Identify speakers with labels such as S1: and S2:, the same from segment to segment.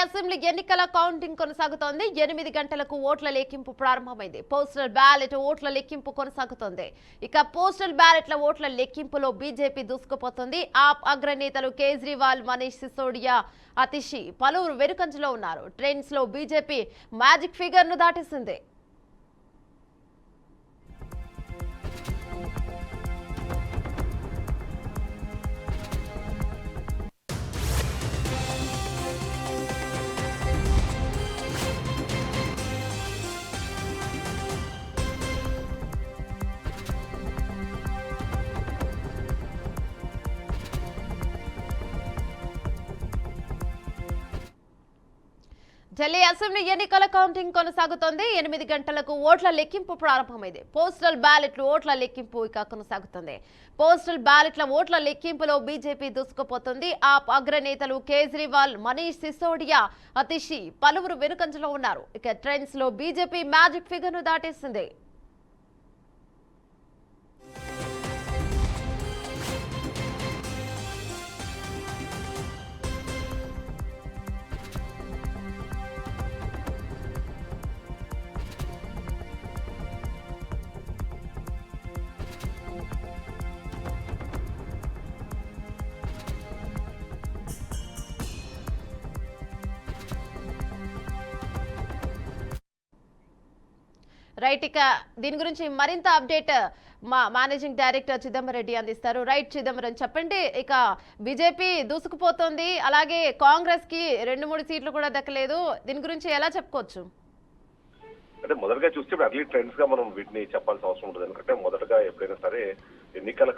S1: Assembly ఎన్నికల counting కొనసాగుతోంది. 8 గంటలకు ఓట్ల లెక్కింపు ప్రారంభమైంది. పోస్టల్ బ్యాలెట్ ఓట్ల లెక్కింపు కొనసాగుతోంది. ఇక పోస్టల్ బ్యాలెట్ల ఓట్ల లెక్కింపులో బీజేపీ దూసుకుపోతుంది. ఆప్ అగ్రనేతలు కేజ్రీవాల్, మనీష్ సిసోడియా, అతిషి పలువురు వెనుకంజలో ఉన్నారు. ట్రెండ్స్ లో బీజేపీ మ్యాజిక్ ఫిగర్ ను దాటేసింది. ఢిల్లీ అసెంబ్లీ ఎన్నికల కౌంటింగ్ కొనసాగుతోంది. 8 గంటలకు ఓట్ల లెక్కింపు ప్రారంభమైంది. పోస్టల్ బ్యాలెట్లు ఓట్ల లెక్కింపు ఇక కొనసాగుతుంది. పోస్టల్ బ్యాలెట్ల ఓట్ల లెక్కింపులో బీజేపీ దూసుకుపోతుంది. ఆప్ అగ్రనేతలు కేజ్రీవాల్, మనీష్ సిసోడియా, అతిషి పలువురు వెనుకంజలో ఉన్నారు. ఇక ట్రెండ్స్ లో బీజేపీ మ్యాజిక్ ఫిగర్ ను దాటేసింది. రైట్, ఇక దీని గురించి మరింత అప్డేట్ మా మేనేజింగ్ డైరెక్టర్ చిదంబరం రెడ్డి అందిస్తారు. రైట్ చిదంబరం, చెప్పండి. ఇక బీజేపీ దూసుకుపోతోంది, అలాగే కాంగ్రెస్ కి 2-3 సీట్లు కూడా దక్కలేదు. దీని గురించి ఎలా చెప్పుకోవచ్చు?
S2: అంటే మొదటగా చూస్తే అర్లీ ట్రెండ్స్ గా మనం వీటిని చెప్పాల్సిన అవసరం ఉంటుంది. ఎందుకంటే మొదటగా ఎప్పుడైనా సరే ఎన్నికల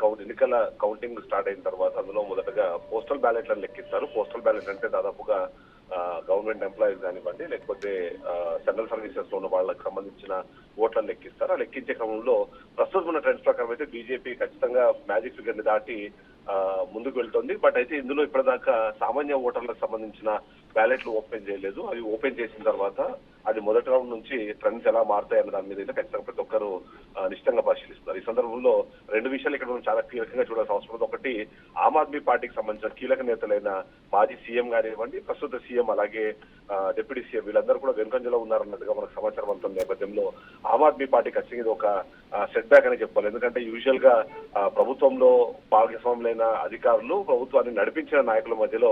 S2: కౌంటింగ్ స్టార్ట్ అయిన తర్వాత అందులో మొదటగా పోస్టల్ బ్యాలెట్లను లెక్కిస్తారు. పోస్టల్ బ్యాలెట్ అంటే దాదాపుగా గవర్నమెంట్ ఎంప్లాయీస్ కానివ్వండి, లేకపోతే సెంట్రల్ సర్వీసెస్ లో ఉన్న వాళ్ళకి సంబంధించిన ఓట్లను లెక్కిస్తారు. ఆ లెక్కించే క్రమంలో ప్రస్తుతం ఉన్న ట్రెండ్స్ ప్రకారం అయితే బీజేపీ ఖచ్చితంగా మ్యాజిక్ ఫిగర్ ని దాటి ముందుకు వెళ్తుంది. బట్ అయితే ఇందులో ఇప్పటిదాకా సామాన్య ఓటర్లకు సంబంధించిన బ్యాలెట్లు ఓపెన్ చేయలేదు. అవి ఓపెన్ చేసిన తర్వాత అది మొదటి రౌండ్ నుంచి ట్రెండ్స్ ఎలా మారుతాయి అన్న దాని మీద అయితే ఖచ్చితంగా ప్రతి ఒక్కరు నిశ్చితంగా పరిశీలిస్తున్నారు. ఈ సందర్భంలో 2 విషయాలు ఇక్కడ మనం చాలా కీలకంగా చూడాల్సిన అవసరం ఉంది. ఒకటి, ఆమ్ ఆద్మీ పార్టీకి సంబంధించిన కీలక నేతలైన మాజీ సీఎం కానివ్వండి, ప్రస్తుత సీఎం, అలాగే డిప్యూటీ సీఎం వీళ్ళందరూ కూడా వెనుకంజలో ఉన్నారన్నట్టుగా మనకు సమాచారం అంత నేపథ్యంలో ఆమ్ ఆద్మీ పార్టీ ఖచ్చితంగా ఇది ఒక సెట్ బ్యాక్ అని చెప్పాలి. ఎందుకంటే యూజువల్ గా ప్రభుత్వంలో భాగస్వాములైన అధికారులు, ప్రభుత్వాన్ని నడిపించిన నాయకుల మధ్యలో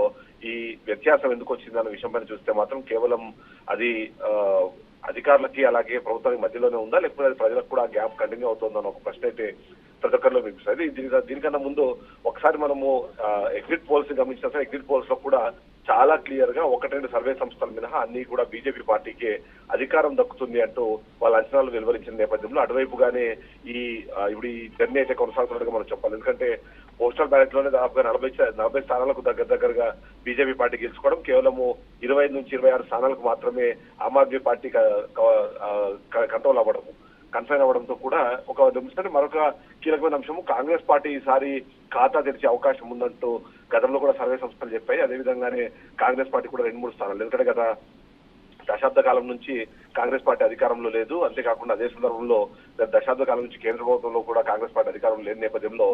S2: ఈ వ్యత్యాసం ఎందుకు వచ్చిందన్న విషయం పైన చూస్తే మాత్రం కేవలం అది అధికారులకి అలాగే ప్రభుత్వానికి మధ్యలోనే ఉందా, లేకపోతే అది ప్రజలకు కూడా గ్యాప్ కంటిన్యూ అవుతుందన్న ఒక ప్రశ్న అయితే ప్రతి ఒక్కరిలో వినిపిస్తుంది. దీనికన్నా ముందు ఒకసారి మనము ఎగ్జిట్ పోల్స్ గమనించిన సరే ఎగ్జిట్ పోల్స్ లో కూడా చాలా క్లియర్ గా 1-2 సర్వే సంస్థల మినహా అన్ని కూడా బీజేపీ పార్టీకి అధికారం దక్కుతుంది అంటూ వాళ్ళ అంచనాలు వెలువరించిన నేపథ్యంలో అటువైపుగానే ఇప్పుడు ఈ జర్నీ అయితే కొనసాగుతున్నట్టుగా మనం చెప్పాలి. ఎందుకంటే పోస్టల్ బ్యాలెట్ లోనే దాదాపుగా 40 స్థానాలకు దగ్గరగా బీజేపీ పార్టీ గెలుచుకోవడం, కేవలము 25 నుంచి 26 స్థానాలకు మాత్రమే ఆమ్ ఆద్మీ పార్టీ కన్ఫైన్ అవ్వడంతో కూడా ఒక నిమిషాన్ని మరొక కీలకమైన అంశము, కాంగ్రెస్ పార్టీ ఈసారి ఖాతా తెరిచే అవకాశం ఉందంటూ గతంలో కూడా సర్వే సంస్థలు చెప్పాయి. అదేవిధంగానే కాంగ్రెస్ పార్టీ కూడా 2-3 స్థానాలు, ఎందుకంటే గత దశాబ్ద కాలం నుంచి కాంగ్రెస్ పార్టీ అధికారంలో లేదు. అంతేకాకుండా అదే సందర్భంలో దశాబ్ద కాలం నుంచి కేంద్ర ప్రభుత్వంలో కూడా కాంగ్రెస్ పార్టీ అధికారం లేని నేపథ్యంలో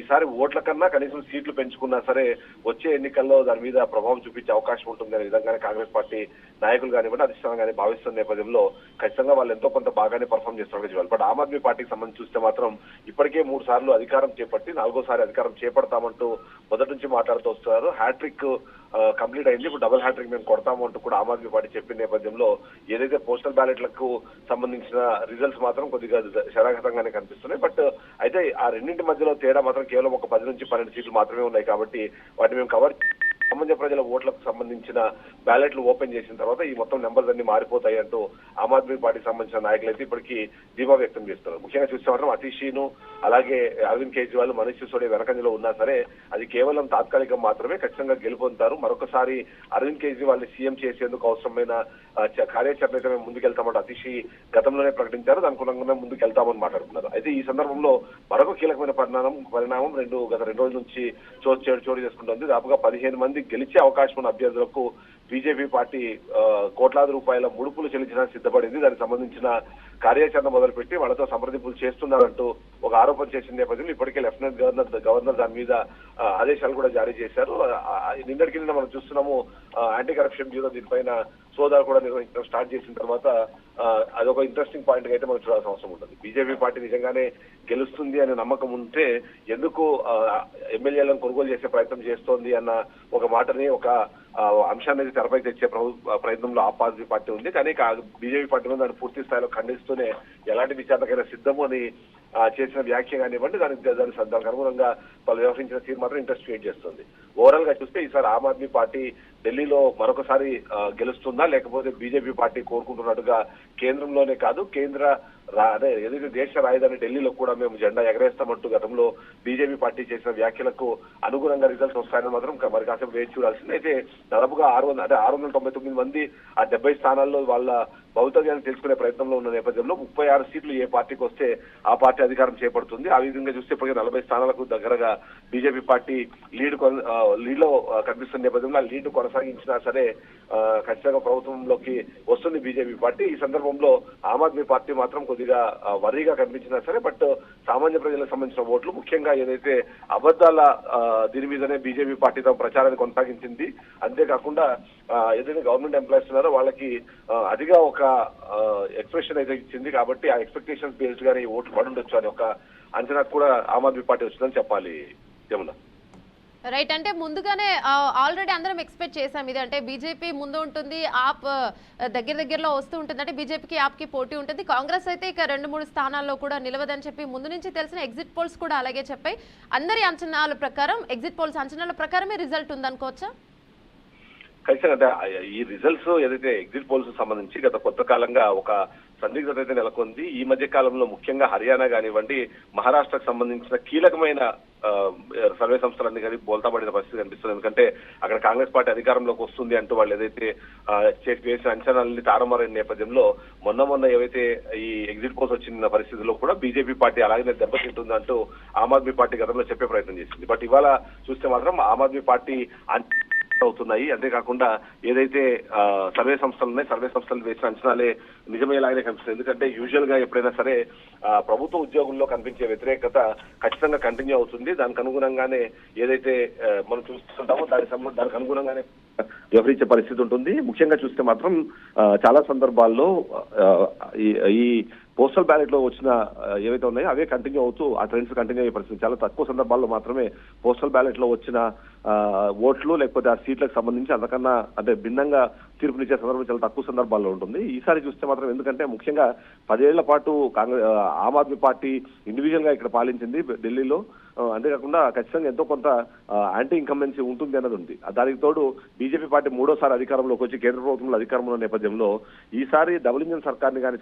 S2: ఈసారి ఓట్ల కన్నా కనీసం సీట్లు పెంచుకున్నా సరే వచ్చే ఎన్నికల్లో దాని మీద ప్రభావం చూపించే అవకాశం ఉంటుంది అనే విధంగానే కాంగ్రెస్ పార్టీ నాయకులు కానివ్వండి, అధిష్టానం కానీ భావిస్తున్న నేపథ్యంలో ఖచ్చితంగా వాళ్ళు ఎంతో కొంత బాగానే పర్ఫామ్ చేస్తున్నారు చెప్పాలి. బట్ ఆమ్ ఆద్మీ పార్టీకి సంబంధించి చూస్తే మాత్రం ఇప్పటికే 3 సార్లు అధికారం చేపట్టి 4వ అధికారం చేపడతామంటూ మొదటి నుంచి మాట్లాడుతూ వస్తున్నారు. హ్యాట్రిక్ కంప్లీట్ అయింది, ఇప్పుడు డబుల్ హ్యాట్రిక్ మేము కొడతాము అంటూ కూడా ఆమ్ ఆద్మీ పార్టీ చెప్పిన నేపథ్యంలో ఏదైతే పోస్టల్ బ్యాలెట్లకు సంబంధించిన రిజల్ట్స్ మాత్రం కొద్దిగా శరాఘతంగానే కనిపిస్తున్నాయి. బట్ అయితే ఆ రెండింటి మధ్యలో తేడా మాత్రం కేవలం ఒక 10 నుంచి 12 సీట్లు మాత్రమే ఉన్నాయి. కాబట్టి వాటిని మేము కవర్ సామాన్య ప్రజల ఓట్లకు సంబంధించిన బ్యాలెట్లు ఓపెన్ చేసిన తర్వాత ఈ మొత్తం నెంబర్స్ అన్ని మారిపోతాయి అంటూ ఆమ్ ఆద్మీ పార్టీకి సంబంధించిన నాయకులు అయితే ఇప్పటికీ ధీమా వ్యక్తం చేస్తున్నారు. ముఖ్యంగా చూస్తే మాత్రం అతిషీను, అలాగే అరవింద్ కేజ్రీవాల్, మనీష్ సిసోడియా వెనకంజలో ఉన్నా సరే అది కేవలం తాత్కాలికం మాత్రమే. ఖచ్చితంగా గెలుపొందుతారు. మరొకసారి అరవింద్ కేజ్రీవాల్ ని సీఎం చేసేందుకు అవసరమైన కార్యాచరణ అయితే మేము ముందుకెళ్తామంటే అతిషి గతంలోనే ప్రకటించారు. దానికి అనుగుణంగా ముందుకెళ్తామని మాట్లాడుతున్నారు. అయితే ఈ సందర్భంలో మరొక కీలకమైన పరిణామం గత 2 రోజుల నుంచి చోటు చేసుకుంటుంది. దాదాపుగా 15 మంది గెలిచే అవకాశం ఉన్న అభ్యర్థులకు బీజేపీ పార్టీ కోట్లాది రూపాయల ముడుపులు చెల్లించడానికి సిద్ధపడింది. దానికి సంబంధించిన కార్యాచరణ మొదలుపెట్టి వాళ్ళతో సంప్రదింపులు చేస్తున్నారంటూ ఒక ఆరోపణ చేసిన నేపథ్యంలో ఇప్పటికే లెఫ్టినెంట్ గవర్నర్ దాని మీద ఆదేశాలు కూడా జారీ చేశారు. నిన్నటికి నిన్న మనం చూస్తున్నాము యాంటీ కరప్షన్ బ్యూరో దీనిపైన సోదాలు కూడా నిర్వహించడం స్టార్ట్ చేసిన తర్వాత అదొక ఇంట్రెస్టింగ్ పాయింట్ అయితే మనం చూడాల్సిన అవసరం ఉంటుంది. బీజేపీ పార్టీ నిజంగానే గెలుస్తుంది అనే నమ్మకం ఉంటే ఎందుకు ఎమ్మెల్యేలను కొనుగోలు చేసే ప్రయత్నం చేస్తోంది అన్న ఒక మాటని ఒక అంశాన్ని తెరపై తెచ్చే ప్రయత్నంలో ఆప్ ఆద్మీ పార్టీ ఉంది. కానీ బీజేపీ పార్టీ మీద దాన్ని పూర్తి స్థాయిలో ఖండిస్తూనే ఎలాంటి విచారణకైనా సిద్ధము అని చేసిన వ్యాఖ్య కానివ్వండి, దానికి అనుగుణంగా వాళ్ళు వ్యవహరించిన తీరు మాత్రం ఇంట్రెస్ట్ క్రియేట్ చేస్తుంది. ఓవరాల్ గా చూస్తే ఈసారి ఆమ్ ఆద్మీ పార్టీ ఢిల్లీలో మరొకసారి గెలుస్తుందా, లేకపోతే బీజేపీ పార్టీ కోరుకుంటున్నట్టుగా కేంద్రంలోనే కాదు అదే ఏదైతే దేశ రాజధాని ఢిల్లీలో కూడా మేము జెండా ఎగరేస్తామంటూ గతంలో బీజేపీ పార్టీ చేసిన వ్యాఖ్యలకు అనుగుణంగా రిజల్ట్స్ వస్తాయని మాత్రం మరి కాసేపు వేచి చూడాల్సింది. అయితే దాదాపుగా 699 మంది ఆ 70 స్థానాల్లో వాళ్ళ భౌతికాన్ని తెలుసుకునే ప్రయత్నంలో ఉన్న నేపథ్యంలో 36 సీట్లు ఏ పార్టీకి వస్తే ఆ పార్టీ అధికారం చేపడుతుంది. ఆ విధంగా చూస్తే ఇప్పటికే 40 స్థానాలకు దగ్గరగా బీజేపీ పార్టీ లీడ్ లో కనిపిస్తున్న నేపథ్యంలో ఆ లీడ్ కొనసాగించినా సరే ఖచ్చితంగా ప్రభుత్వంలోకి వస్తుంది బీజేపీ పార్టీ. ఈ సందర్భంలో ఆమ్ ఆద్మీ పార్టీ మాత్రం కొద్దిగా వరీగా కనిపించినా సరే, బట్ సామాన్య ప్రజలకు సంబంధించిన ఓట్లు ముఖ్యంగా ఏదైతే అబద్ధాల దీని మీదనే బీజేపీ పార్టీ తమ ప్రచారాన్ని కొనసాగించింది. అంతేకాకుండా ఏదైతే గవర్నమెంట్ ఎంప్లాయీస్ ఉన్నారో వాళ్ళకి అదిగా ఒక ఎక్స్ప్రెషన్ అయితే ఇచ్చింది. కాబట్టి ఆ ఎక్స్పెక్టేషన్స్ బేస్డ్ గానే ఓట్లు పడుండొచ్చు అని ఒక అంచనా కూడా ఆమ్ ఆద్మీ పార్టీ వచ్చిందని చెప్పాలి. ఏమన్నా
S1: రైట్, అంటే ముందుగానే ఆల్రెడీ అందరం ఎక్స్పెక్ట్ చేసాం ఇది, అంటే బీజేపీ ముందు ఉంటుంది, ఆప్ దగ్గరలో వస్తూ ఉంటుంది, అంటే బీజేపీకి ఆప్కి పోటీ ఉంటుంది. కాంగ్రెస్ అయితే ఇక 2-3 స్థానాల్లో కూడా నిలవదని చెప్పి ముందు నుంచి తెలిసిన ఎగ్జిట్ పోల్స్ కూడా అలాగే చెప్పాయి. అందరి అంచనాల ప్రకారం ఎగ్జిట్ పోల్స్ అంచనాల ప్రకారమే రిజల్ట్ ఉందనుకోవచ్చా?
S2: ఖచ్చితంగా ఈ రిజల్ట్స్ ఏదైతే ఎగ్జిట్ పోల్స్ సంబంధించి గత కొత్త కాలంగా ఒక సందిగ్ధత అయితే నెలకొంది. ఈ మధ్య కాలంలో ముఖ్యంగా హర్యానా కానివ్వండి, మహారాష్ట్రకు సంబంధించిన కీలకమైన సర్వే సంస్థలన్నీ కానీ బోల్తాపడిన పరిస్థితి కనిపిస్తుంది. ఎందుకంటే అక్కడ కాంగ్రెస్ పార్టీ అధికారంలోకి వస్తుంది అంటూ వాళ్ళు ఏదైతే వేసిన అంచనాలని తారుమారైన నేపథ్యంలో మొన్న ఏవైతే ఈ ఎగ్జిట్ పోల్స్ వచ్చిన పరిస్థితుల్లో కూడా బీజేపీ పార్టీ అలాగే దెబ్బతింటుందంటూ ఆమ్ ఆద్మీ పార్టీ గతంలో చెప్పే ప్రయత్నం చేసింది. బట్ ఇవాళ చూస్తే మాత్రం ఆమ్ ఆద్మీ పార్టీ అవుతున్నాయి. అంతేకాకుండా ఏదైతే సర్వే సంస్థలు వేసిన అంచనాలే నిజమయ్యేలాగానే కనిపిస్తుంది. ఎందుకంటే యూజువల్ గా ఎప్పుడైనా సరే ప్రభుత్వ ఉద్యోగుల్లో కనిపించే వ్యతిరేకత ఖచ్చితంగా కంటిన్యూ అవుతుంది. దానికి అనుగుణంగానే ఏదైతే మనం చూస్తుంటామో దానికి అనుగుణంగానే వ్యవహరించే పరిస్థితి ఉంటుంది. ముఖ్యంగా చూస్తే మాత్రం చాలా సందర్భాల్లో ఈ పోస్టల్ బ్యాలెట్ లో వచ్చిన ఏవైతే ఉన్నాయో అవే కంటిన్యూ అవుతూ ఆ ట్రెండ్స్ కంటిన్యూ అయ్యే పరిస్థితి. చాలా తక్కువ సందర్భాల్లో మాత్రమే పోస్టల్ బ్యాలెట్ లో వచ్చిన ఓట్లు లేకపోతే ఆ సీట్లకు సంబంధించి అంతకన్నా అంటే భిన్నంగా తీర్పునిచ్చే సందర్భం చాలా తక్కువ సందర్భాల్లో ఉంటుంది. ఈసారి చూస్తే మాత్రం ఎందుకంటే ముఖ్యంగా 10 ఏళ్ల పాటు ఆమ్ ఆద్మీ పార్టీ ఇండివిజువల్ గా ఇక్కడ పాలించింది ఢిల్లీలో. అంతేకాకుండా ఖచ్చితంగా ఎంతో కొంత యాంటీ ఇన్కంబెన్సీ ఉంటుంది అన్నది ఉంది. దానికి తోడు బీజేపీ పార్టీ 3వ సారి అధికారంలోకి వచ్చి కేంద్ర ప్రభుత్వంలో అధికారంలో నేపథ్యంలో ఈసారి డబుల్ ఇంజిన్ సర్కార్ని కానీ